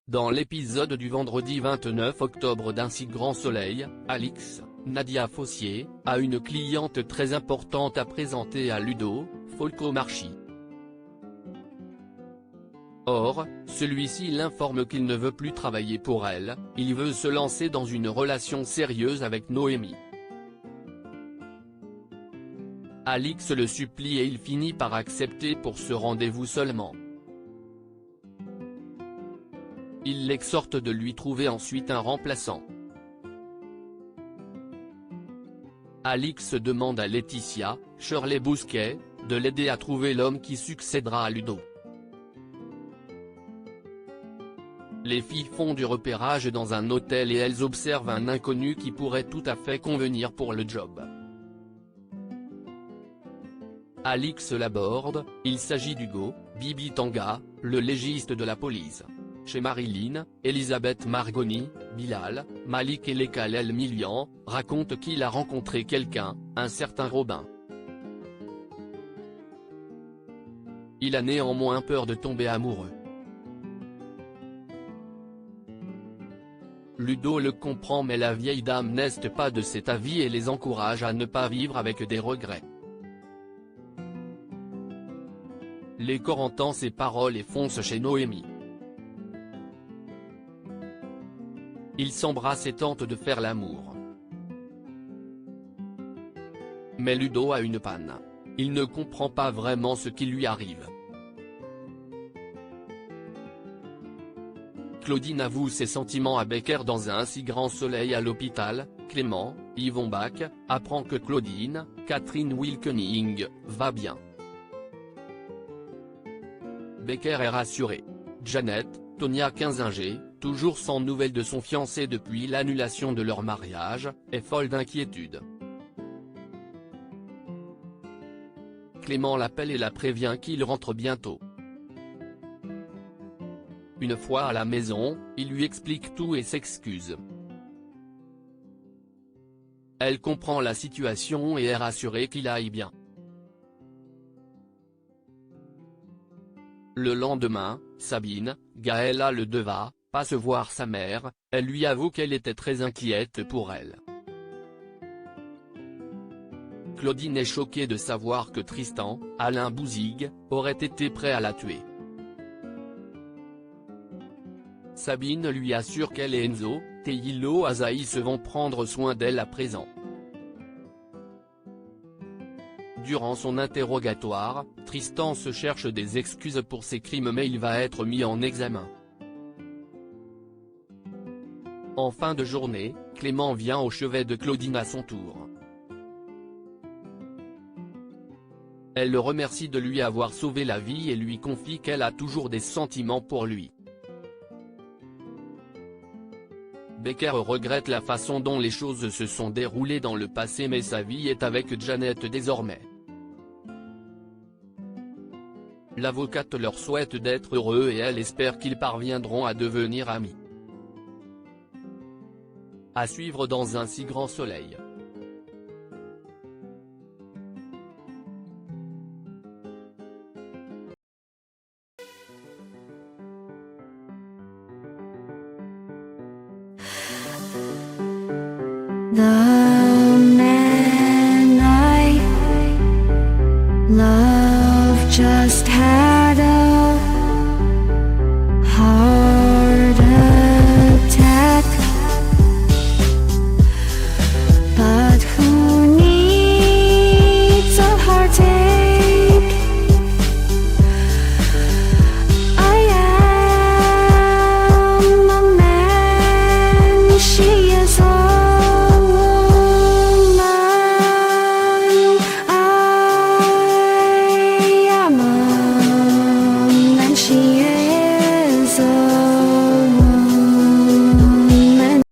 Dans l'épisode du vendredi 29 octobre d'Un si grand soleil, Alix, Nadia Fossier, a une cliente très importante à présenter à Ludo, Folcomarchi. Or, celui-ci l'informe qu'il ne veut plus travailler pour elle, il veut se lancer dans une relation sérieuse avec Noémie. Alix le supplie et il finit par accepter pour ce rendez-vous seulement. Il l'exhorte de lui trouver ensuite un remplaçant. Alix demande à Laetitia, Shirley Bousquet, de l'aider à trouver l'homme qui succédera à Ludo. Les filles font du repérage dans un hôtel et elles observent un inconnu qui pourrait tout à fait convenir pour le job. Alix l'aborde, il s'agit d'Hugo, Bibi Tanga, le légiste de la police. Chez Marilyn, Elisabeth Margoni, Bilal, Malik et Lekal El Milian, raconte qu'il a rencontré quelqu'un, un certain Robin. Il a néanmoins peur de tomber amoureux. Ludo le comprend mais la vieille dame n'est pas de cet avis et les encourage à ne pas vivre avec des regrets. Les corps entend ces paroles et fonce chez Noémie. Ils s'embrassent et tentent de faire l'amour. Mais Ludo a une panne. Il ne comprend pas vraiment ce qui lui arrive. Claudine avoue ses sentiments à Becker dans Un si grand soleil à l'hôpital. Clément, Yvon Bach, apprend que Claudine, Catherine Wilkening, va bien. Becker est rassuré. Janet, Tonia Kinzinger, toujours sans nouvelles de son fiancé depuis l'annulation de leur mariage, est folle d'inquiétude. Clément l'appelle et la prévient qu'il rentre bientôt. Une fois à la maison, il lui explique tout et s'excuse. Elle comprend la situation et est rassurée qu'il aille bien. Le lendemain, Sabine, Gaëlla le devra, passe voir sa mère, elle lui avoue qu'elle était très inquiète pour elle. Claudine est choquée de savoir que Tristan, Alain Bouzigues, aurait été prêt à la tuer. Sabine lui assure qu'elle et Enzo, Teilo Azaïs vont prendre soin d'elle à présent. Durant son interrogatoire, Tristan se cherche des excuses pour ses crimes mais il va être mis en examen. En fin de journée, Clément vient au chevet de Claudine à son tour. Elle le remercie de lui avoir sauvé la vie et lui confie qu'elle a toujours des sentiments pour lui. Becker regrette la façon dont les choses se sont déroulées dans le passé mais sa vie est avec Janet désormais. L'avocate leur souhaite d'être heureux et elle espère qu'ils parviendront à devenir amis. À suivre dans Un si grand soleil. 나